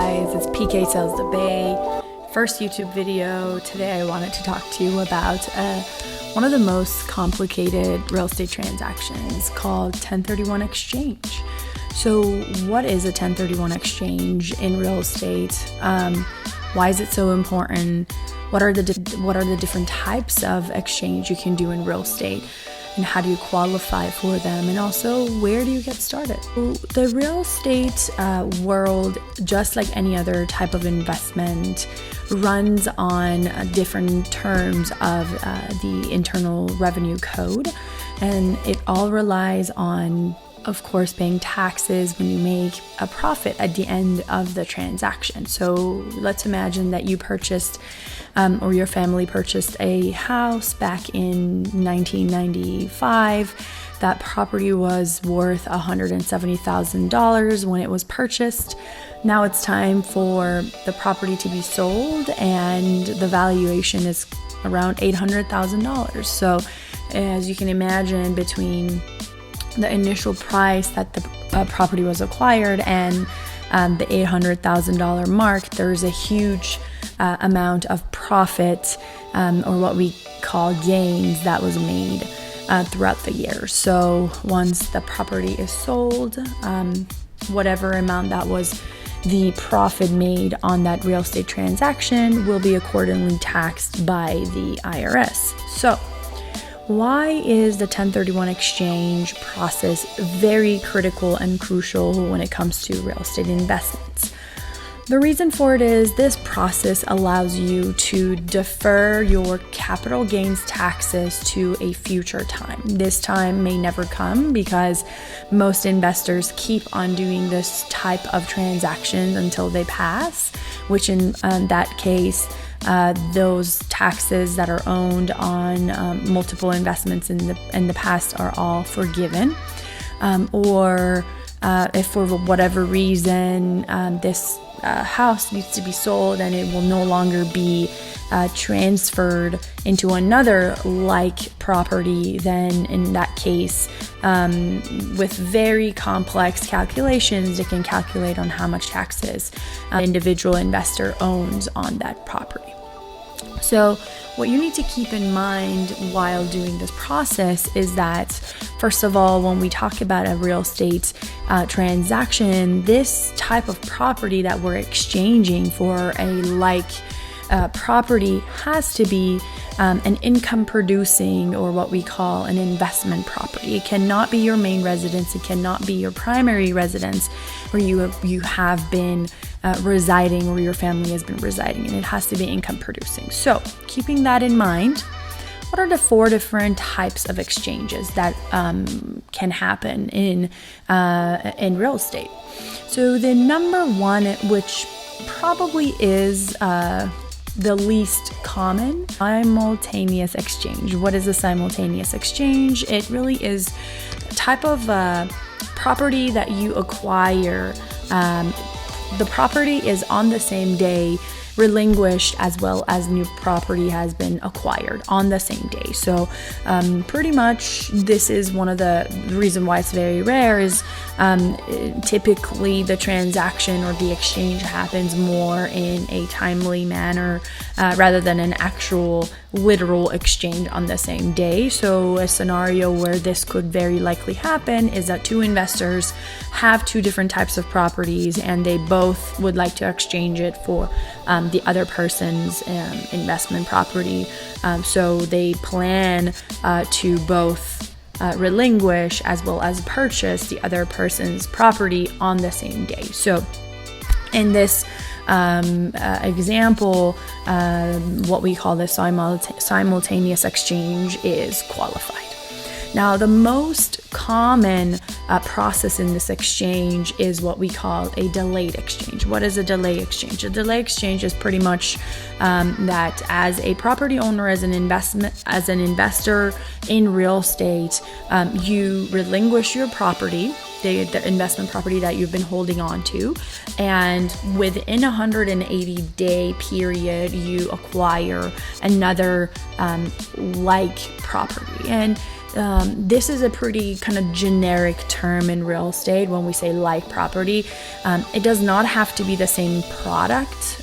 guys, it's PK Sells the Bay. First YouTube video. Today I wanted to talk to you about one of the most complicated real estate transactions called 1031 exchange. So what is a 1031 exchange in real estate? Why is it so important? What are the different types of exchange you can do in real estate? And how do you qualify for them? And also, where do you get started? The real estate world, just like any other type of investment, runs on different terms of the Internal Revenue Code. And it all relies on, of course, paying taxes when you make a profit at the end of the transaction. So let's imagine that you purchased or your family purchased a house back in 1995. That property was worth $170,000 when it was purchased. Now it's time for the property to be sold, and the valuation is around $800,000. So as you can imagine, between the initial price that the property was acquired and the $800,000 mark, there's a huge amount of profit or what we call gains that was made throughout the year. So once the property is sold, whatever amount that was the profit made on that real estate transaction will be accordingly taxed by the IRS. So why is the 1031 exchange process very critical and crucial when it comes to real estate investments? The reason for it is this process allows you to defer your capital gains taxes to a future time. This time may never come because most investors keep on doing this type of transaction until they pass, which in that case, those taxes that are owned on multiple investments in the past are all forgiven. If for whatever reason this house needs to be sold and it will no longer be transferred into another like property, then in that case, with very complex calculations, it can calculate on how much taxes an individual investor owns on that property. So what you need to keep in mind while doing this process is that, first of all, when we talk about a real estate transaction, this type of property that we're exchanging for a like property has to be an income producing, or what we call an investment property. It cannot be your main residence. It cannot be your primary residence where you have been residing, or your family has been residing, and it has to be income producing. So keeping that in mind, what are the 4 different types of exchanges that can happen in real estate? So the number one, which probably is the least common, simultaneous exchange. What is a simultaneous exchange? It really is a type of property that you acquire. The property is on the same day relinquished, as well as new property has been acquired on the same day. So pretty much this is one of the reason why it's very rare is typically the transaction or the exchange happens more in a timely manner rather than an actual literal exchange on the same day. So a scenario where this could very likely happen is that 2 investors have 2 different types of properties and they both would like to exchange it for the other person's investment property. So they plan to both relinquish as well as purchase the other person's property on the same day. So in this example, what we call the simultaneous exchange is qualified. Now, the most common process in this exchange is what we call a delayed exchange. What is a delayed exchange? A delayed exchange is pretty much that as a property owner, as an investor in real estate, you relinquish your property, the investment property that you've been holding on to, and within a 180-day period, you acquire another like property. And this is a pretty kind of generic term in real estate. When we say like property, it does not have to be the same product.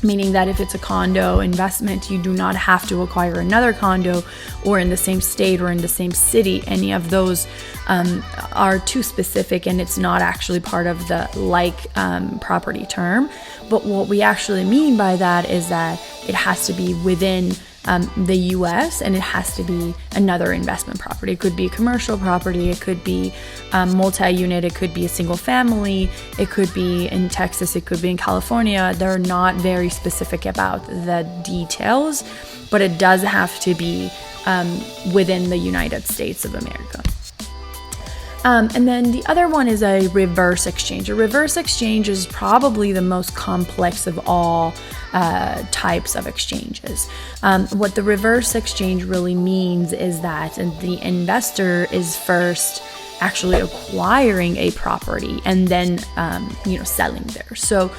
Meaning that if it's a condo investment, you do not have to acquire another condo or in the same state or in the same city. Any of those are too specific, and it's not actually part of the property term. But what we actually mean by that is that it has to be within the US, and it has to be another investment property. It could be a commercial property, it could be multi-unit, it could be a single family, it could be in Texas, it could be in California. They're not very specific about the details, but it does have to be within the United States of America. And then the other one is a reverse exchange. A reverse exchange is probably the most complex of all types of exchanges. What the reverse exchange really means is that the investor is first actually acquiring a property and then selling there. So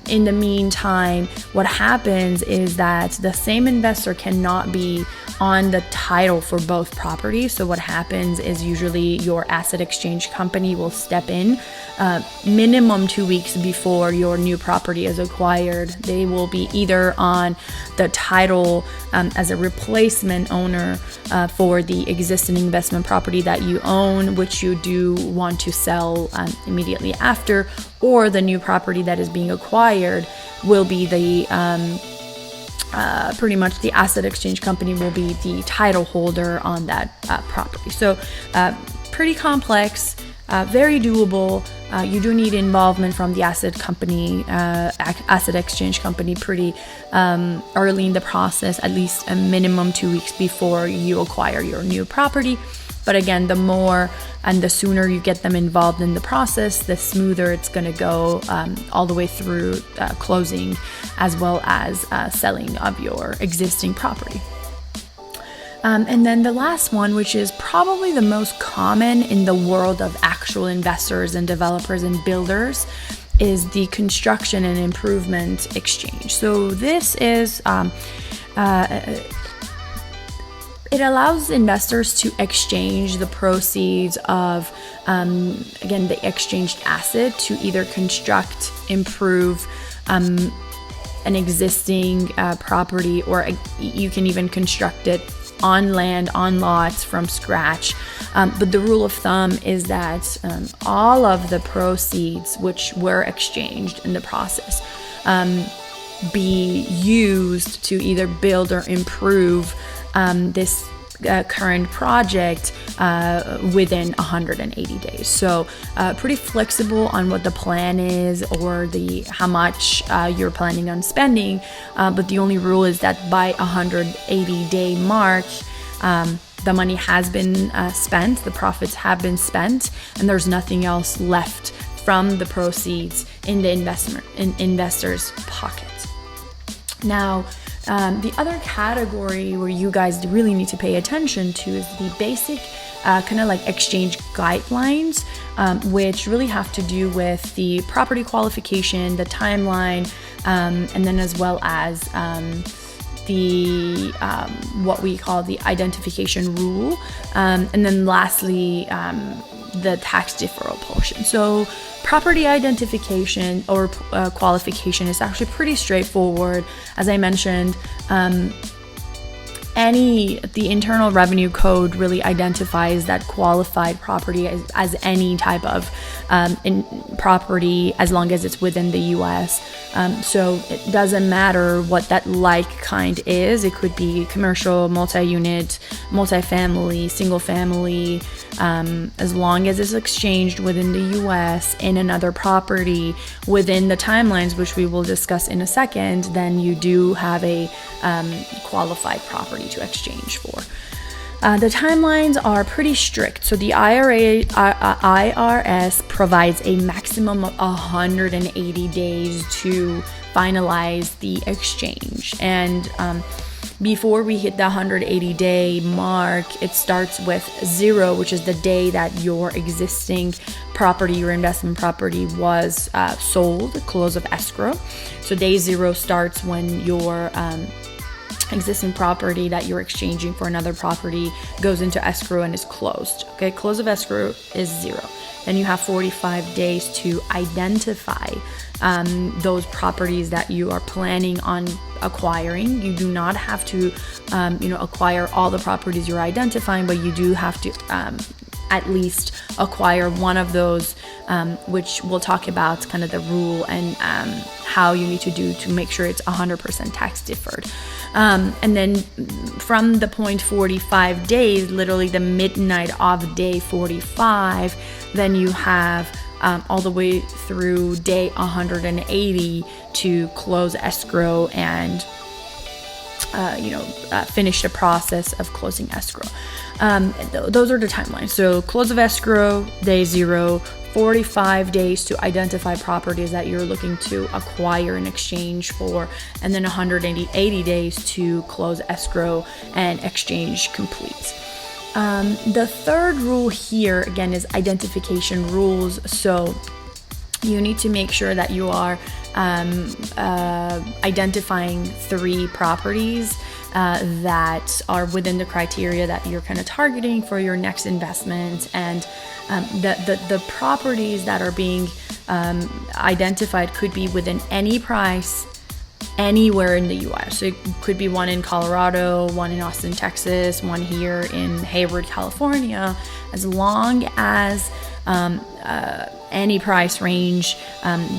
in the meantime, what happens is that the same investor cannot be on the title for both properties. So what happens is usually your asset exchange company will step in minimum 2 weeks before your new property is acquired. They will be either on the title as a replacement owner for the existing investment property that you own, which you do want to sell immediately after, or the new property that is being acquired will be the pretty much the asset exchange company will be the title holder on that property. So pretty complex, very doable. You do need involvement from the asset exchange company pretty early in the process, at least a minimum 2 weeks before you acquire your new property. But again, the more and the sooner you get them involved in the process, the smoother it's going to go all the way through closing, as well as selling of your existing property. And then the last one, which is probably the most common in the world of actual investors and developers and builders, is the construction and improvement exchange. So this is it allows investors to exchange the proceeds of, again, the exchanged asset to either construct, improve an existing property, or you can even construct it on land, on lots from scratch. But the rule of thumb is that all of the proceeds which were exchanged in the process be used to either build or improve this current project within 180 days. So pretty flexible on what the plan is or how much you're planning on spending. But the only rule is that by 180-day mark, the money has been spent, the profits have been spent, and there's nothing else left from the proceeds in the investor's pocket. Now, the other category where you guys really need to pay attention to is the basic kind of like exchange guidelines, which really have to do with the property qualification, the timeline, and then as well as the what we call the identification rule, and then lastly the tax deferral portion. So property identification or qualification is actually pretty straightforward. As I mentioned, the Internal Revenue Code really identifies that qualified property as any type of property as long as it's within the US. So it doesn't matter what that kind is. It could be commercial, multi-unit, multifamily, single family, as long as it's exchanged within the US in another property within the timelines, which we will discuss in a second, then you do have a qualified property to exchange for. The timelines are pretty strict. So the IRS provides a maximum of 180 days to finalize the exchange. And before we hit the 180-day mark, it starts with 0, which is the day that your existing property, your investment property was sold, close of escrow. So day 0 starts when your existing property that you're exchanging for another property goes into escrow and is closed. Okay, close of escrow is 0. Then you have 45 days to identify those properties that you are planning on acquiring. You do not have to, acquire all the properties you're identifying, but you do have to at least acquire one of those, which we'll talk about kind of the rule and how you need to do to make sure it's 100% tax deferred. And then from the point 45 days, literally the midnight of day 45, then you have all the way through day 180 to close escrow and finish the process of closing escrow. Those are the timelines. So close of escrow, day 0, 45 days to identify properties that you're looking to acquire in exchange for, and then 180 days to close escrow and exchange complete. The third rule here, again, is identification rules. So you need to make sure that you are identifying 3 properties that are within the criteria that you're kind of targeting for your next investment. And the properties that are being identified could be within any price anywhere in the US. So it could be one in Colorado, one in Austin, Texas, one here in Hayward, California, as long as any price range,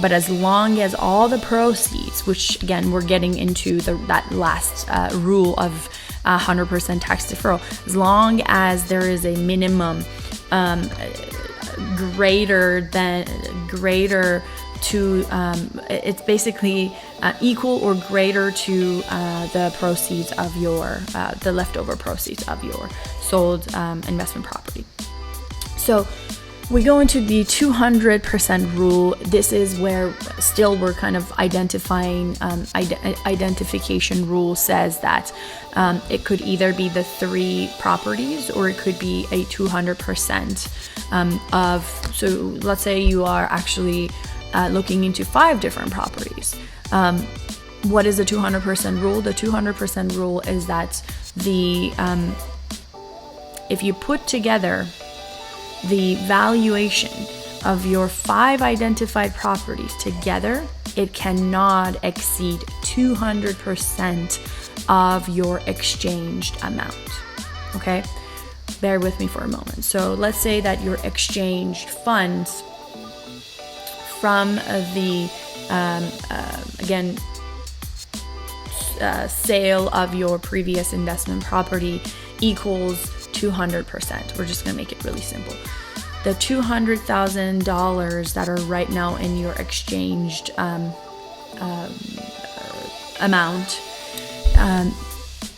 but as long as all the proceeds, which again, we're getting into that last rule of 100% tax deferral, as long as there is a minimum greater to, it's basically equal or greater to the proceeds of your, the leftover proceeds of your sold investment property. So we go into the 200% rule. This is where still we're kind of identifying, identification rule says that it could either be the 3 properties or it could be a 200% so let's say you are actually looking into 5 different properties. What is the 200% rule? The 200% rule is that if you put together the valuation of your 5 identified properties together, it cannot exceed 200% of your exchanged amount. Okay? Bear with me for a moment. So let's say that your exchanged funds from the, sale of your previous investment property equals 200%. We're just going to make it really simple. The $200,000 that are right now in your exchanged amount,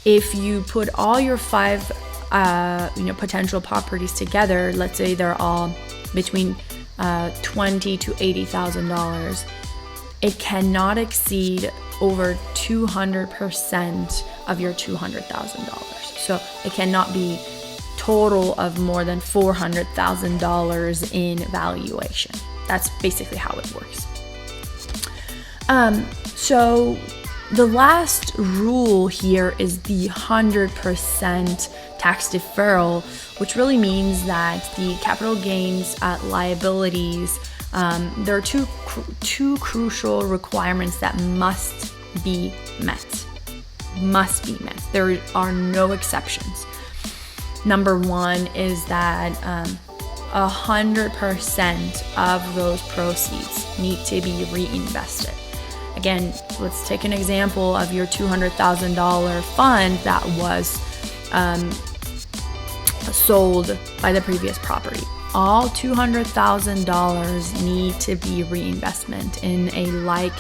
if you put all your 5 potential properties together, let's say they're all between $20,000 to $80,000, it cannot exceed over 200% of your $200,000. So it cannot be total of more than $400,000 in valuation. That's basically how it works. So the last rule here is the 100% tax deferral, which really means that the capital gains liabilities, there are two crucial requirements that must be met. There are no exceptions. Number 1 is that 100% of those proceeds need to be reinvested. Again, let's take an example of your $200,000 fund that was sold by the previous property. All $200,000 need to be reinvestment in a like